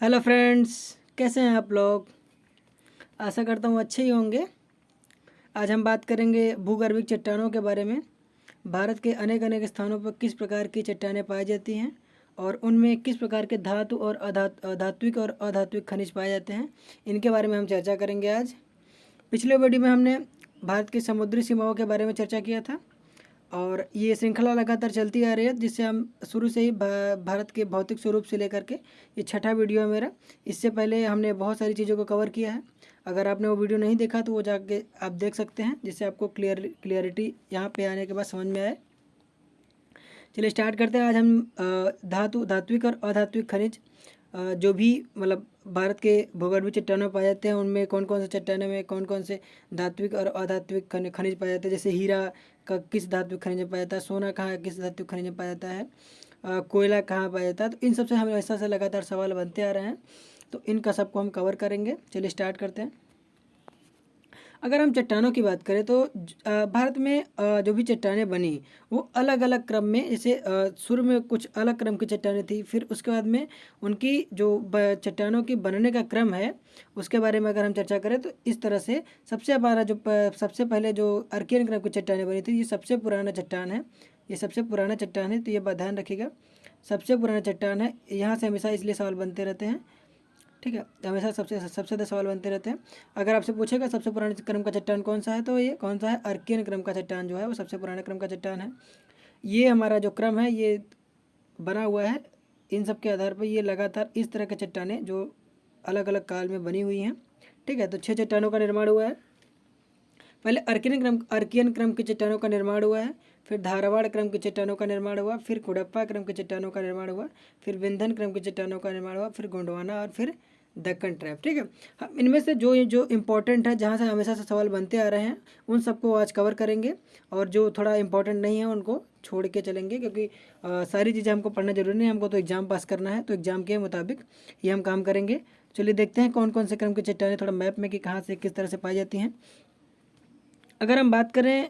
Hello friends, कैसे हैं आप लोग। आशा करता हूँ अच्छे ही होंगे। आज हम बात करेंगे भूगर्भिक चट्टानों के बारे में। भारत के अनेक अनेक स्थानों पर किस प्रकार की चट्टानें पाई जाती हैं और उनमें किस प्रकार के धातु और धात्विक और अधात्विक खनिज पाए जाते हैं, इनके बारे में हम चर्चा करेंगे आज। पिछले वीडियो में हमने भारत की समुद्री सीमाओं के बारे में चर्चा किया था और ये श्रृंखला लगातार चलती आ रही है, जिससे हम शुरू से ही भारत के भौतिक स्वरूप से लेकर के ये छठा वीडियो है मेरा। इससे पहले हमने बहुत सारी चीज़ों को कवर किया है। अगर आपने वो वीडियो नहीं देखा तो वो जाके आप देख सकते हैं, जिससे आपको क्लियरिटी यहाँ पे आने के बाद समझ में आए। चलिए स्टार्ट करते हैं। आज हम धात्विक और अधात्विक खनिज जो भी मतलब भारत के भूगर्भीय चट्टानों में पाए जाते हैं, उनमें कौन कौन से चट्टानों में कौन कौन से धात्विक और अधात्विक खनिज पाए जाते हैं। जैसे हीरा का किस धात्विक खनिज में पाया जाता है, सोना कहाँ किस धात्विक खनिज में पाया जाता है, कोयला कहाँ पाया जाता है। तो इन सबसे हमें ऐसा से लगातार सवाल बनते आ रहे हैं, तो इनका सबको हम कवर करेंगे। चलिए स्टार्ट करते हैं। अगर हम चट्टानों की बात करें तो भारत में जो भी चट्टानें बनी वो अलग अलग क्रम में, जैसे शुरू में कुछ अलग क्रम की चट्टानें थी, फिर उसके बाद में उनकी जो चट्टानों की बनने का क्रम है उसके बारे में अगर हम चर्चा करें तो इस तरह से सबसे हमारा जो सबसे पहले जो अर्कियन क्रम की चट्टानें बनी थी, ये सबसे पुराना चट्टान है। ये सबसे पुराना चट्टान है, तो ये बात ध्यान रखिएगा, सबसे पुराना चट्टान है। यहाँ से हमेशा इसलिए सवाल बनते रहते हैं, ठीक है। हमेशा सबसे ज़्यादा सवाल बनते रहते हैं। अगर आपसे पूछेगा सबसे पुराने क्रम का चट्टान कौन सा है, तो ये कौन सा है, अर्कियन क्रम का चट्टान जो है वो सबसे पुराने क्रम का चट्टान है। ये हमारा जो क्रम है ये बना हुआ है इन सब के आधार पर। ये लगातार इस तरह के चट्टानें जो अलग अलग काल में बनी हुई हैं, ठीक है। तो 6 चट्टानों का निर्माण हुआ है। पहले अर्कियन क्रम की चट्टानों का निर्माण हुआ है, फिर धारवाड़ क्रम की चट्टानों का निर्माण हुआ, फिर कुडप्पा क्रम की चट्टानों का निर्माण हुआ, फिर विंध्यन क्रम की चट्टानों का निर्माण हुआ, फिर गोंडवाना और फिर दक्कन ट्रैप, ठीक है। हम इनमें से जो इम्पोर्टेंट है, जहाँ से हमेशा से सवाल बनते आ रहे हैं, उन सबको आज कवर करेंगे और जो थोड़ा इम्पोर्टेंट नहीं है उनको छोड़ के चलेंगे, क्योंकि सारी चीज़ें हमको पढ़ना जरूरी नहीं है। हमको तो एग्ज़ाम पास करना है, तो एग्ज़ाम के मुताबिक ये हम काम करेंगे। चलिए देखते हैं कौन कौन से क्रम की चट्टानें थोड़ा मैप में कि कहाँ से किस तरह से पाई जाती हैं। अगर हम बात करें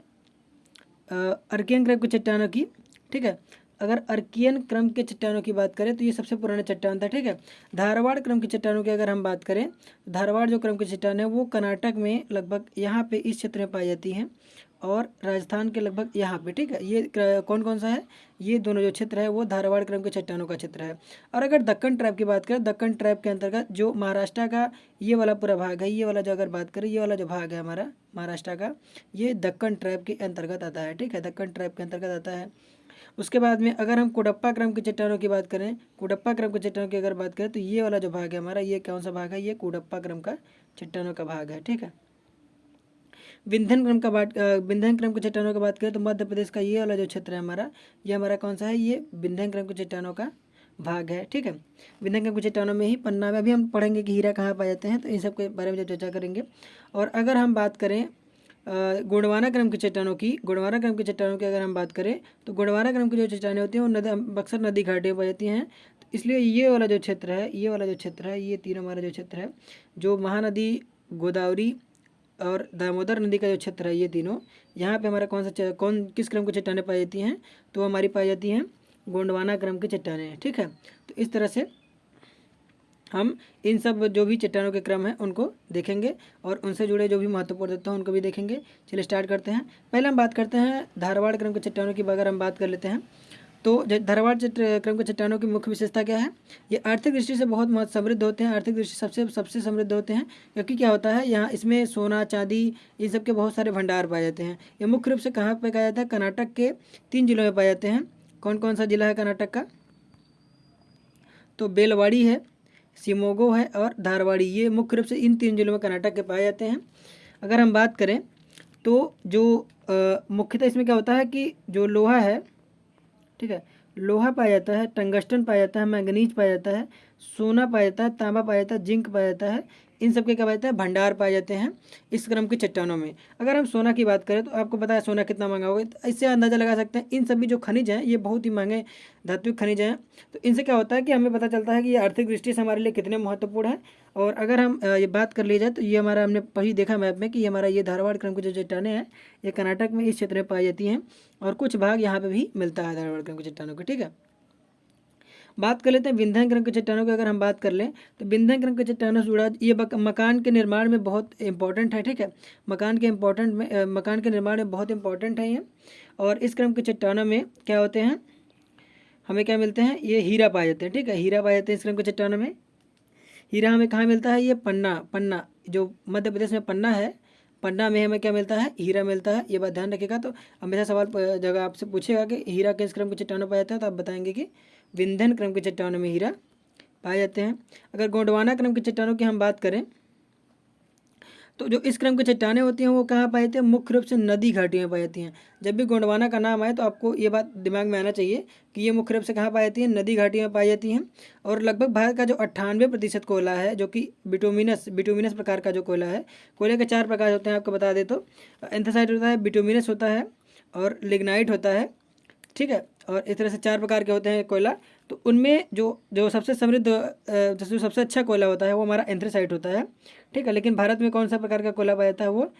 अर्कियन क्रम की चट्टानों की, ठीक है। अगर अर्कियन क्रम के चट्टानों की बात करें तो ये सबसे पुराना चट्टान था, ठीक है। धारवाड़ क्रम की चट्टानों की अगर हम बात करें, धारवाड़ जो क्रम की चट्टान है वो कर्नाटक में लगभग यहाँ पे इस क्षेत्र में पाई जाती हैं और राजस्थान के लगभग यहाँ पे, ठीक है। ये कौन कौन सा है, ये दोनों जो क्षेत्र है वो धारवाड़ क्रम के चट्टानों का क्षेत्र है। और अगर दक्कन ट्रैप की बात करें, दक्कन ट्रैप के अंतर्गत जो महाराष्ट्र का ये वाला पूरा भाग है, ये वाला जो अगर बात करें, ये वाला जो भाग है हमारा महाराष्ट्र का, ये दक्कन ट्रैप के अंतर्गत आता है, ठीक है। दक्कन ट्रैप के अंतर्गत आता है। उसके बाद में अगर हम कुडप्पा क्रम की चट्टानों की बात करें, कुडप्पा क्रम की चट्टानों की अगर बात करें तो ये वाला जो भाग है हमारा, ये कौन सा भाग है, ये कुडप्पा क्रम का चट्टानों का भाग है, ठीक है। विंध्यन क्रम की चट्टानों की बात करें तो मध्य प्रदेश का ये वाला जो क्षेत्र है हमारा, ये हमारा कौन सा है, ये विंध्यन क्रम की चट्टानों का भाग है, ठीक है। विंध्यन क्रम की चट्टानों में ही पन्ना में अभी हम पढ़ेंगे कि हीरा कहाँ पाए जाते हैं, तो इन सब के बारे में जब चर्चा करेंगे। और अगर हम बात करें गोंडवाना क्रम की चट्टानों की, गोंडवाना क्रम की चट्टानों की अगर हम बात करें तो गोंडवाना क्रम की जो चट्टानें होती हैं वो अक्सर नदी घाटी में पाई जाती हैं। तो इसलिए ये वाला जो क्षेत्र है, ये वाला जो क्षेत्र है, ये तीनों हमारा जो क्षेत्र है, जो महानदी, गोदावरी और दामोदर नदी का जो क्षेत्र है, ये तीनों यहाँ पे हमारा कौन किस क्रम की चट्टानें पाई जाती हैं, तो हमारी पाई जाती हैं गोंडवाना क्रम की चट्टानें, ठीक है। तो इस तरह से हम इन सब जो भी चट्टानों के क्रम हैं उनको देखेंगे और उनसे जुड़े जो भी महत्वपूर्ण तत्व हैं उनको भी देखेंगे। चलिए स्टार्ट करते हैं। पहले हम बात करते हैं धारवाड़ क्रम के चट्टानों की। अगर हम बात कर लेते हैं तो धारवाड़ क्रम के चट्टानों की मुख्य विशेषता क्या है, ये आर्थिक दृष्टि से बहुत समृद्ध होते हैं। आर्थिक दृष्टि सबसे समृद्ध होते हैं, क्योंकि क्या होता है यहाँ इसमें सोना चांदी इन सब के बहुत सारे भंडार पाए जाते हैं। ये मुख्य रूप से कहाँ पर पाया जाता है, कर्नाटक के 3 जिलों में पाए जाते हैं। कौन कौन सा जिला है कर्नाटक का, तो बेलवाड़ी है, शिमोगो है और धारवाड़ी। ये मुख्य रूप से इन 3 जिलों में कर्नाटक के पाए जाते हैं। अगर हम बात करें तो जो मुख्यतः इसमें क्या होता है कि जो लोहा है, ठीक है, लोहा पाया जाता है, टंगस्टन पाया जाता है, मैंगनीज पाया जाता है, सोना पाया जाता है, तांबा पाया जाता है, जिंक पाया जाता है। इन सब के क्या पाया जाता है, भंडार पाए जाते हैं इस क्रम की चट्टानों में। अगर हम सोना की बात करें तो आपको पता है सोना कितना महंगा होगा, तो इससे अंदाज़ा लगा सकते हैं इन सभी जो खनिज हैं ये बहुत ही महंगे धात्विक खनिज हैं। तो इनसे क्या होता है कि हमें पता चलता है कि ये आर्थिक दृष्टि से हमारे लिए कितने महत्वपूर्ण है। और अगर हम ये बात कर ली जाए तो ये हमारा, हमने पहले देखा मैप में कि ये हमारा ये धारवाड़ क्रम की जो चट्टानें हैं ये कर्नाटक में इस क्षेत्र में पाई जाती हैं और कुछ भाग यहाँ पे भी मिलता है धारवाड़ क्रम की चट्टानों को, ठीक है। बात कर लेते हैं विंध्य क्रम की चट्टानों की। अगर हम बात कर लें तो विंध्य क्रम की चट्टानों से जुड़ा ये मकान के निर्माण में बहुत इंपॉर्टेंट है, ठीक है। मकान के निर्माण में बहुत इंपॉर्टेंट है ये। और इस क्रम की चट्टानों में क्या होते हैं, हमें क्या मिलते हैं, ये हीरा पाए जाते हैं, ठीक है। हीरा पाए जाते हैं इस क्रम की चट्टानों में। हीरा हमें कहाँ मिलता है, ये पन्ना जो मध्य प्रदेश में पन्ना है, पन्ना में हमें क्या मिलता है, हीरा मिलता है। ये बात ध्यान रखिएगा। तो हमेशा सवाल जगह आपसे पूछेगा कि हीरा किस क्रम की चट्टानों पाया जाता है, तो आप बताएंगे कि विंध्यन क्रम की चट्टानों में हीरा पाए जाते हैं। अगर गोंडवाना क्रम की चट्टानों की हम बात करें तो जो इस क्रम की चट्टानें होती हैं वो कहाँ पाई जाती हैं, मुख्य रूप से नदी घाटियों में पाई जाती हैं। जब भी गोंडवाना का नाम आए तो आपको ये बात दिमाग में आना चाहिए कि ये मुख्य रूप से कहाँ पाई जाती हैं, नदी घाटियों में पाई जाती हैं। और लगभग भारत का जो 98% कोयला है जो कि बिटुमिनस प्रकार का जो कोयला है, कोयले के 4 प्रकार होते हैं आपको बता दे तो, एंथ्रासाइट होता है, बिटुमिनस होता है और लिग्नाइट होता है, ठीक है। और इस तरह से 4 प्रकार के होते हैं कोयला। तो उनमें जो सबसे समृद्ध जो सबसे अच्छा कोयला होता है वो हमारा एंथ्रासाइट होता है, ठीक है। लेकिन भारत में कौन सा प्रकार का कोयला पाया जाता है, वो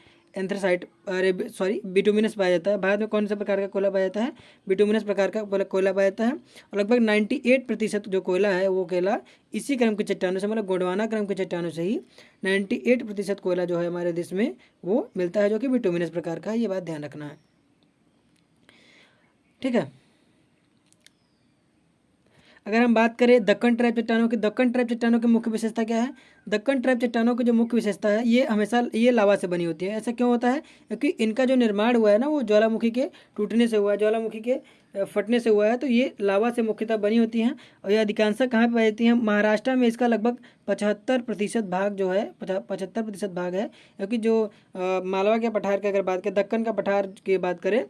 बिटुमिनस पाया जाता है। भारत में कौन सा प्रकार का कोयला पाया जाता है, बिटुमिनस प्रकार का कोयला पाया जाता है। और लगभग 98% जो कोयला है वो कोयला इसी क्रम की चट्टानों से, मतलब गोंडवाना क्रम की चट्टानों से ही 98% कोयला जो है हमारे देश में वो मिलता है, जो कि बिटुमिनस प्रकार का है। ये बात ध्यान रखना है, ठीक है। अगर हम बात करें दक्कन ट्राइब चट्टानों की, दक्कन ट्राइब चट्टानों की मुख्य विशेषता क्या है, दक्कन ट्राइब चट्टानों की जो मुख्य विशेषता है ये हमेशा ये लावा से बनी होती है। ऐसा क्यों होता है, क्योंकि इनका जो निर्माण हुआ है ना वो ज्वालामुखी के टूटने से हुआ है, ज्वालामुखी के फटने से हुआ है। तो ये लावा से मुख्यतः बनी होती हैं और ये अधिकांशतः कहाँ पर पाई जाती हैं, महाराष्ट्र में इसका लगभग 75% भाग जो है 75% भाग है। क्योंकि जो मालवा के पठार की अगर बात करें, दक्कन का पठार की बात करें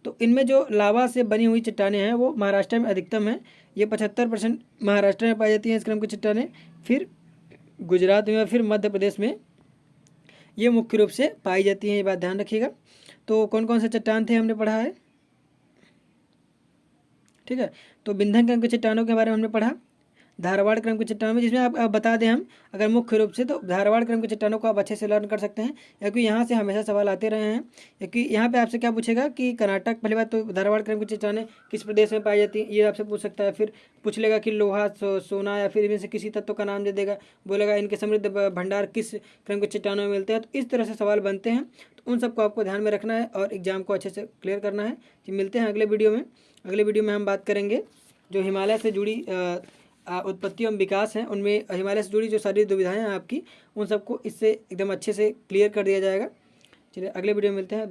तो इनमें जो लावा से बनी हुई चट्टानें हैं वो महाराष्ट्र में अधिकतम है। ये 75% महाराष्ट्र में पाई जाती हैं इस क्रम की चट्टानें, फिर गुजरात में, फिर मध्य प्रदेश में ये मुख्य रूप से पाई जाती हैं। ये बात ध्यान रखिएगा। तो कौन कौन से चट्टान थे हमने पढ़ा है, ठीक है। तो विंध्य क्रम की चट्टानों के बारे में हमने पढ़ा, धारवाड़ क्रम की चट्टानों में, जिसमें आप बता दें हम अगर मुख्य रूप से तो धारवाड़ क्रम की चट्टानों को आप अच्छे से लर्न कर सकते हैं, क्योंकि यहाँ से हमेशा सवाल आते रहे हैं। क्योंकि यहाँ पे आपसे क्या पूछेगा कि कर्नाटक, पहली बात तो धारवाड़ क्रम की चट्टानें किस प्रदेश में पाई जाती हैं ये आपसे पूछ सकता है। फिर पूछ लेगा कि लोहा, सोना या फिर इनमें से किसी तत्व का नाम दे देगा, बोलेगा इनके समृद्ध भंडार किस क्रम की चट्टानों में मिलते हैं। तो इस तरह से सवाल बनते हैं, तो उन सबको आपको ध्यान में रखना है और एग्जाम को अच्छे से क्लियर करना है। मिलते हैं अगले वीडियो में। अगले वीडियो में हम बात करेंगे जो हिमालय से जुड़ी उत्पत्ति एवं विकास हैं, उनमें हिमालय से जुड़ी जो सारी दुविधाएं हैं आपकी, उन सबको इससे एकदम अच्छे से क्लियर कर दिया जाएगा। चलिए अगले वीडियो में मिलते हैं।